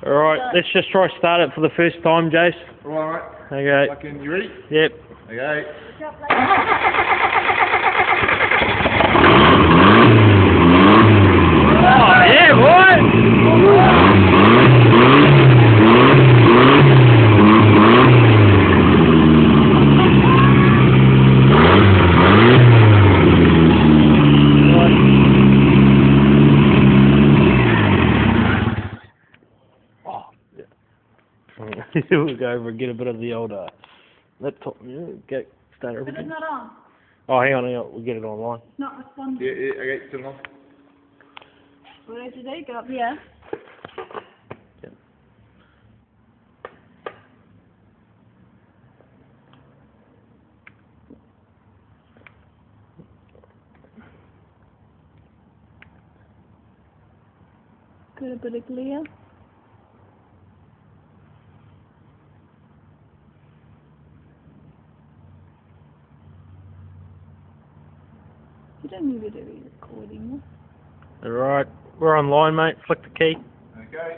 Alright, let's just try start it for the first time, Jace. Alright. Okay. Fucking, you ready? Yep. Okay. Oh, yeah, boy! We'll go over and get a bit of the old laptop. Yeah, get start But everything. it's not on. Oh, hang on, we'll get it online. It's not responding. Yeah, okay, turn it off. Where did they go up here? Yep. Got a bit of glare. You don't need to be recording. Alright, we're online, mate. Flick the key. Okay.